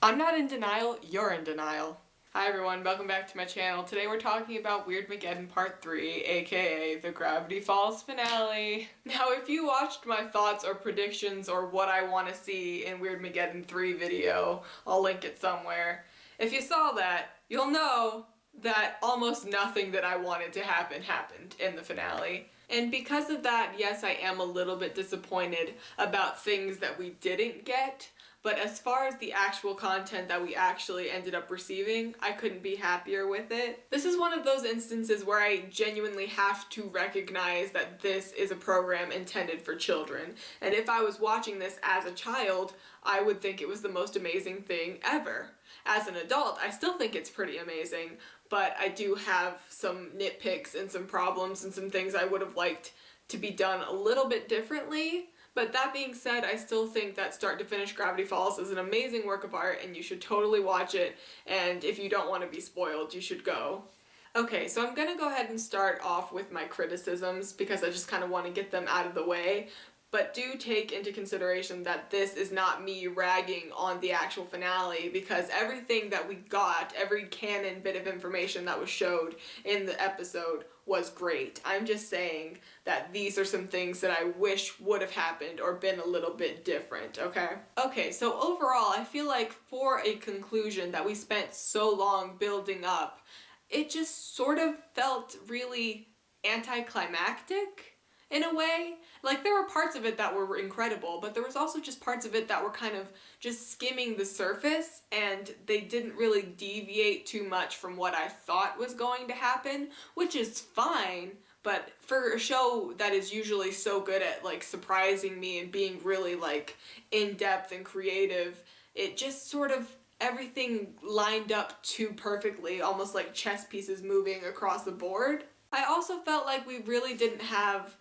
I'm not in denial, you're in denial. Hi everyone, welcome back to my channel. Today we're talking about Weirdmageddon Part 3, aka the Gravity Falls finale. Now if you watched my thoughts or predictions or what I want to see in Weirdmageddon 3 video, I'll link it somewhere. If you saw that, you'll know that almost nothing that I wanted to happen happened in the finale. And because of that, yes, I am a little bit disappointed about things that we didn't get. But as far as the actual content that we actually ended up receiving, I couldn't be happier with it. This is one of those instances where I genuinely have to recognize that this is a program intended for children. And if I was watching this as a child, I would think it was the most amazing thing ever. As an adult, I still think it's pretty amazing, but I do have some nitpicks and some problems and some things I would have liked to be done a little bit differently. But that being said, I still think that start to finish Gravity Falls is an amazing work of art and you should totally watch it, and if you don't want to be spoiled, you should go. Okay, so I'm gonna go ahead and start off with my criticisms because I just kind of want to get them out of the way. But do take into consideration that this is not me ragging on the actual finale, because everything that we got, every canon bit of information that was showed in the episode was great. I'm just saying that these are some things that I wish would have happened or been a little bit different, okay? Okay, so overall, I feel like for a conclusion that we spent so long building up, it just sort of felt really anticlimactic. In a way. Like, there were parts of it that were incredible, but there was also just parts of it that were kind of just skimming the surface, and they didn't really deviate too much from what I thought was going to happen, which is fine, but for a show that is usually so good at, like, surprising me and being really, like, in-depth and creative, it just sort of everything lined up too perfectly, almost like chess pieces moving across the board. I also felt like we really didn't have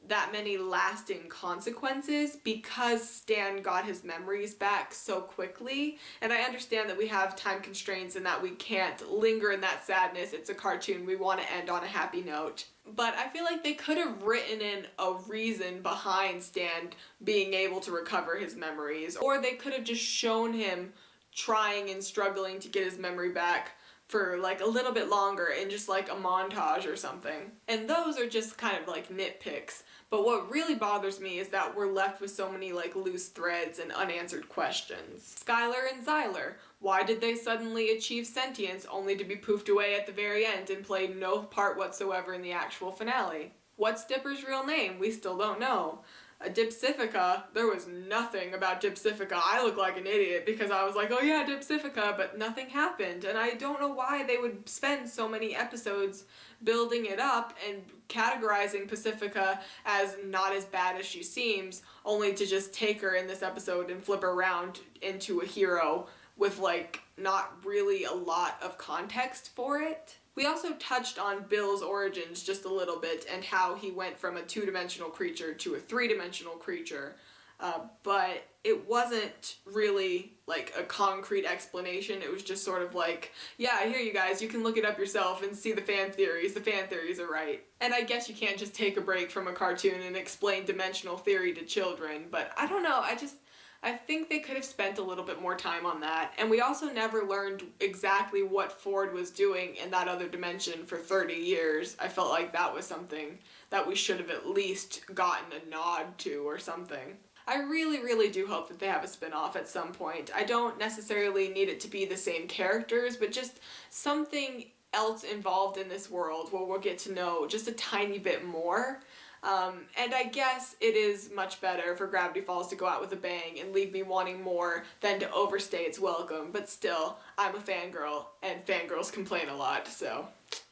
that many lasting consequences because Stan got his memories back so quickly, and I understand that we have time constraints and that we can't linger in that sadness. It's a cartoon, we want to end on a happy note. But I feel like they could have written in a reason behind Stan being able to recover his memories, or they could have just shown him trying and struggling to get his memory back for like a little bit longer in just like a montage or something. And those are just kind of like nitpicks. But what really bothers me is that we're left with so many like loose threads and unanswered questions. Skylar and Xyler, why did they suddenly achieve sentience only to be poofed away at the very end and play no part whatsoever in the actual finale? What's Dipper's real name? We still don't know. Dipsifica, there was nothing about Dipsifica. I look like an idiot because I was like, oh yeah, Dipsifica, but nothing happened. And I don't know why they would spend so many episodes building it up and categorizing Pacifica as not as bad as she seems, only to just take her in this episode and flip her around into a hero with like not really a lot of context for it. We also touched on Bill's origins just a little bit and how he went from a two-dimensional creature to a three-dimensional creature, but it wasn't really like a concrete explanation. It was just sort of like, yeah, I hear you guys, you can look it up yourself and see the fan theories are right. And I guess you can't just take a break from a cartoon and explain dimensional theory to children, but I don't know, I think they could have spent a little bit more time on that. And we also never learned exactly what Ford was doing in that other dimension for 30 years. I felt like that was something that we should have at least gotten a nod to or something. I really, really do hope that they have a spin-off at some point. I don't necessarily need it to be the same characters, but just something else involved in this world where we'll get to know just a tiny bit more. And I guess it is much better for Gravity Falls to go out with a bang and leave me wanting more than to overstay its welcome, but still, I'm a fangirl, and fangirls complain a lot, so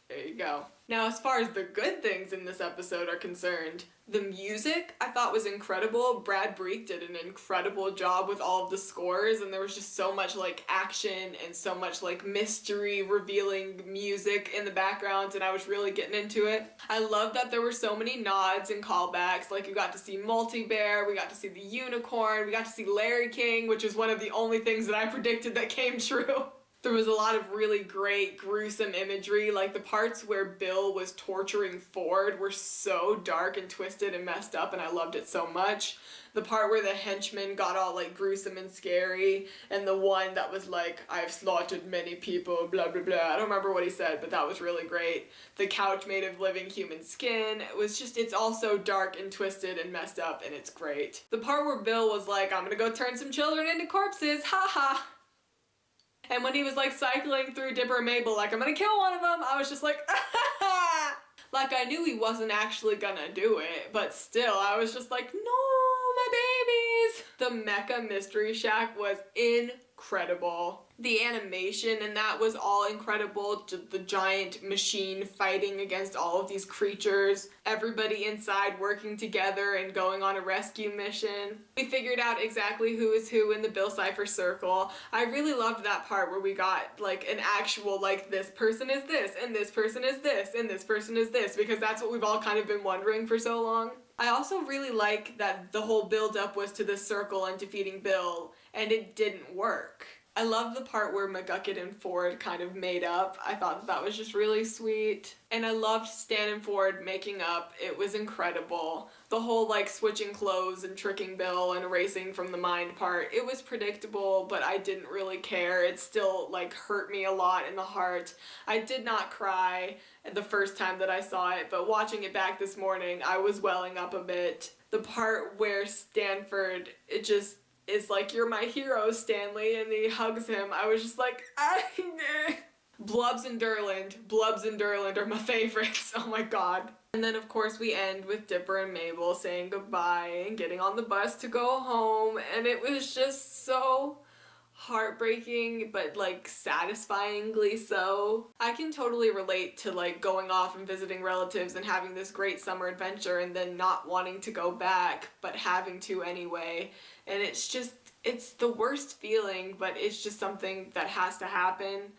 there you go. Now, as far as the good things in this episode are concerned, the music I thought was incredible. Brad Breek did an incredible job with all of the scores, and there was just so much like action and so much like mystery revealing music in the background, and I was really getting into it. I love that there were so many nods and callbacks. Like, you got to see Multi-Bear, we got to see the unicorn, we got to see Larry King, which is one of the only things that I predicted that came true. There was a lot of really great gruesome imagery, like the parts where Bill was torturing Ford were so dark and twisted and messed up, and I loved it so much. The part where the henchmen got all like gruesome and scary, and the one that was like, I've slaughtered many people, blah blah blah. I don't remember what he said, but that was really great. The couch made of living human skin. It was just, it's all so dark and twisted and messed up, and it's great. The part where Bill was like, I'm gonna go turn some children into corpses, haha. And when he was like cycling through Dipper and Mabel, like, I'm gonna kill one of them, I was just like, like I knew he wasn't actually gonna do it, but still, I was just like, no, my babies. The Mecha Mystery Shack was incredible. The animation and that was all incredible. The giant machine fighting against all of these creatures. Everybody inside working together and going on a rescue mission. We figured out exactly who is who in the Bill Cipher circle. I really loved that part where we got like an actual like this person is this and this person is this and this person is this, because that's what we've all kind of been wondering for so long. I also really like that the whole build up was to this circle and defeating Bill, and it didn't work. I love the part where McGucket and Ford kind of made up. I thought that was just really sweet. And I loved Stan and Ford making up. It was incredible. The whole like switching clothes and tricking Bill and erasing from the mind part, it was predictable, but I didn't really care. It still like hurt me a lot in the heart. I did not cry the first time that I saw it, but watching it back this morning, I was welling up a bit. The part where Stanford, it just is like, you're my hero, Stanley, and he hugs him. I was just like, Blubs and Durland are my favorites. Oh my god. And then of course we end with Dipper and Mabel saying goodbye and getting on the bus to go home, and it was just so heartbreaking, but like satisfyingly so. I can totally relate to like going off and visiting relatives and having this great summer adventure and then not wanting to go back, but having to anyway. And it's just, it's the worst feeling, but it's just something that has to happen.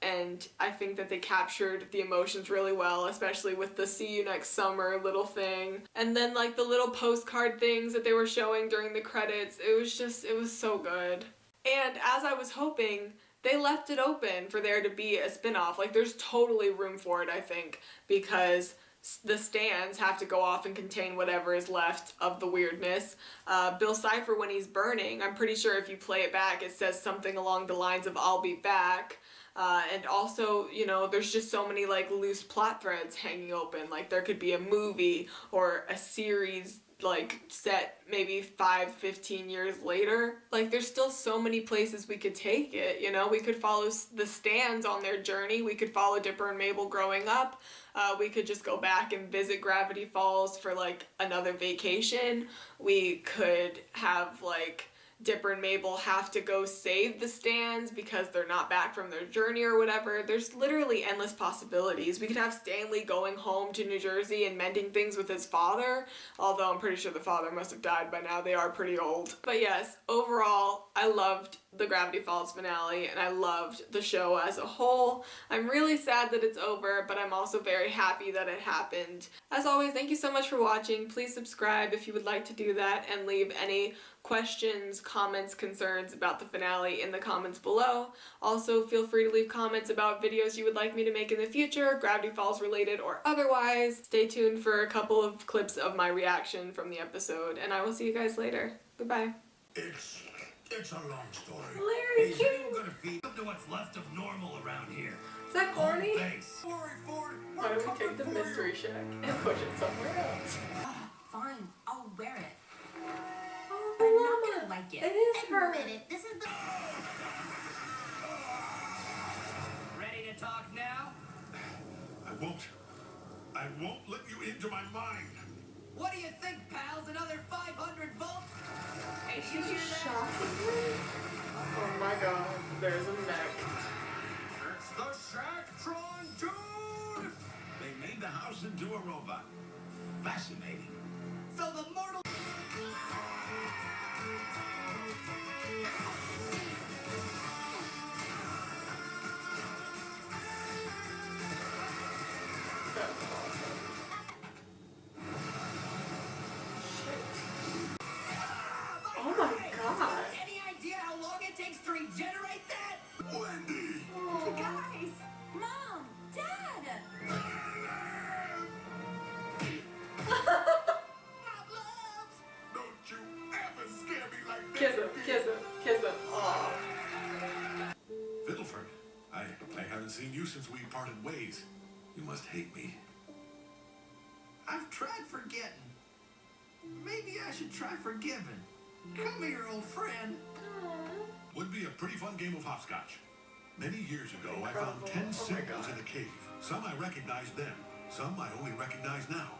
And I think that they captured the emotions really well, especially with the see you next summer little thing. And then like the little postcard things that they were showing during the credits, it was just, it was so good. And as I was hoping, they left it open for there to be a spin-off. Like there's totally room for it, I think, because the stands have to go off and contain whatever is left of the weirdness. Bill Cipher, when he's burning, I'm pretty sure if you play it back, it says something along the lines of I'll be back. And also, you know, there's just so many like loose plot threads hanging open. Like there could be a movie or a series like set maybe 5-15 years later. Like there's still so many places we could take it, you know. We could follow the Stans on their journey. We could follow Dipper and Mabel growing up. We could just go back and visit Gravity Falls for like another vacation. We could have like Dipper and Mabel have to go save the Stans because they're not back from their journey or whatever. There's literally endless possibilities. We could have Stanley going home to New Jersey and mending things with his father, although I'm pretty sure the father must have died by now. They are pretty old. But yes, overall, I loved the Gravity Falls finale, and I loved the show as a whole. I'm really sad that it's over, but I'm also very happy that it happened. As always, thank you so much for watching. Please subscribe if you would like to do that, and leave any questions, comments, concerns about the finale in the comments below. Also, feel free to leave comments about videos you would like me to make in the future, Gravity Falls related or otherwise. Stay tuned for a couple of clips of my reaction from the episode, and I will see you guys later. Goodbye. It's a long story. Larry, Hey, you gonna feed up to what's left of normal around here. Is that corny? Why Why don't we take the mystery shack and push it somewhere else? Fine, I'll wear it. Oh, I'm not gonna like it. It is her. Admit it. This is the. Ready to talk now? I won't let you into my mind. What do you think, pals? Another 500 volts? She's just shocking me. Oh my god, there's a mech. It's the Shacktron dude! They made the house into a robot. Fascinating. So the mortal... That's awesome. Shit. Oh my god. Any idea how long it takes to regenerate that? Wendy! Guys! Mom! Dad! Don't you ever scare me like that! Kiss him, kiss him, kiss him. Aww. Fiddleford, I haven't seen you since we parted ways. You must hate me. I've tried forgetting. Maybe I should try forgiving. Come here, old friend. Would be a pretty fun game of hopscotch. Many years ago, I found 10 symbols in a cave. Some I recognized then, some I only recognize now.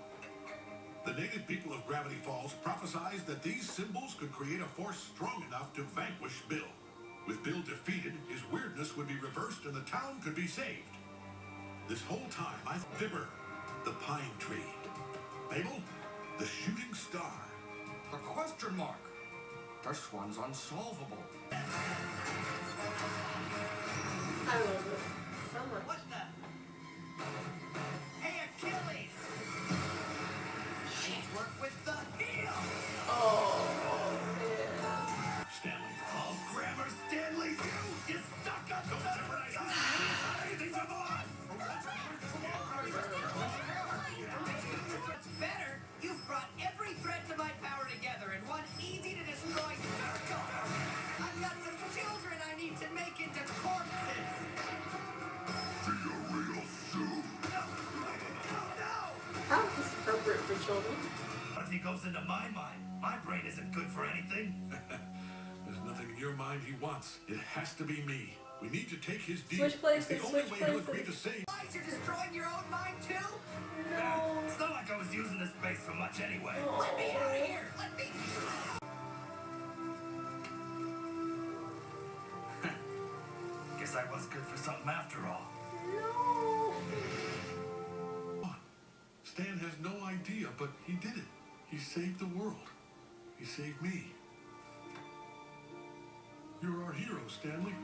The native people of Gravity Falls prophesized that these symbols could create a force strong enough to vanquish Bill. With Bill defeated, his weirdness would be reversed and the town could be saved. This whole time, I Fibber, the pine tree. Mabel, the shooting star. A question mark. This one's unsolvable. I love this so much. What the? Hey, Achilles! Nice work with the heel! Oh, man. Stanley. Oh, Grammar Stanley, you stuck up the whatever I said! Anything's a boss! What's better, you've brought every threat to my power together in one easy-to-destroy circle! I've got some children I need to make into corpses! See you real soon. No! How is this appropriate for children? What if he goes into my mind? My brain isn't good for anything. There's nothing in your mind he wants. It has to be me. We need to take his deed. Switch places, It's the only switch way he'll agree to places. save. Realize you're destroying your own mind too? No. It's not like I was using this space for much anyway. Oh. Let me out of here! Let me... Guess I was good for something after all. No. Stan has no idea, but he did it. He saved the world. He saved me. You're our hero, Stanley.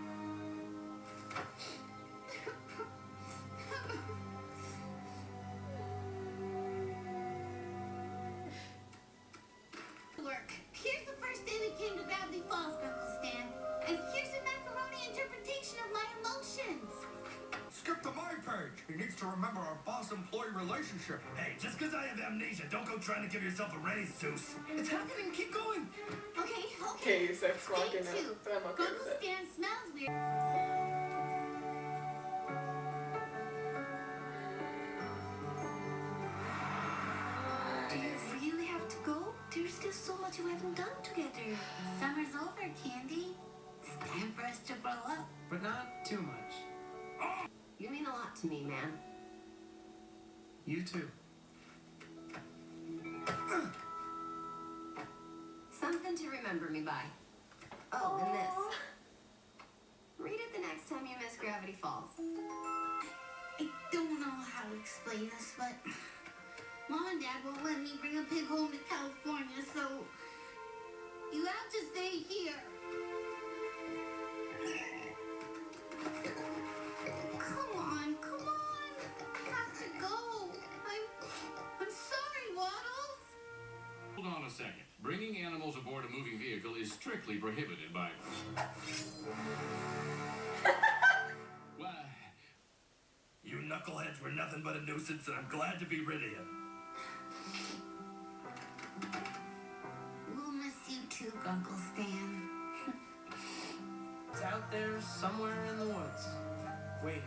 Work. Here's the first day we came to Gravity Falls, Uncle Stan. And here's a macaroni interpretation of my emotions. Skip to my page. He needs to remember our boss-employee relationship. Hey, just because I have amnesia, don't go trying to give yourself a raise, Zeus. It's happening. Keep going. Okay. Okay, you sex walking Day out, 2. but I'm okay Uncle with it. Stan smells weird. Do you really have to go? There's still so much we haven't done together. Summer's over, Candy. It's time for us to grow up. But not too much. You mean a lot to me, man. You too. Something to remember me by. Oh, and this. Read it the next time you miss Gravity Falls. I don't know how to explain this, but Mom and Dad won't let me bring a pig home to California, so you have to stay here. Come on. I have to go. I'm sorry, Waddles. Hold on a second. Bringing animals aboard a moving vehicle is strictly prohibited by... Why? You knuckleheads were nothing but a nuisance, and I'm glad to be rid of you. We'll miss you too, Uncle Stan. It's out there somewhere in the woods, waiting.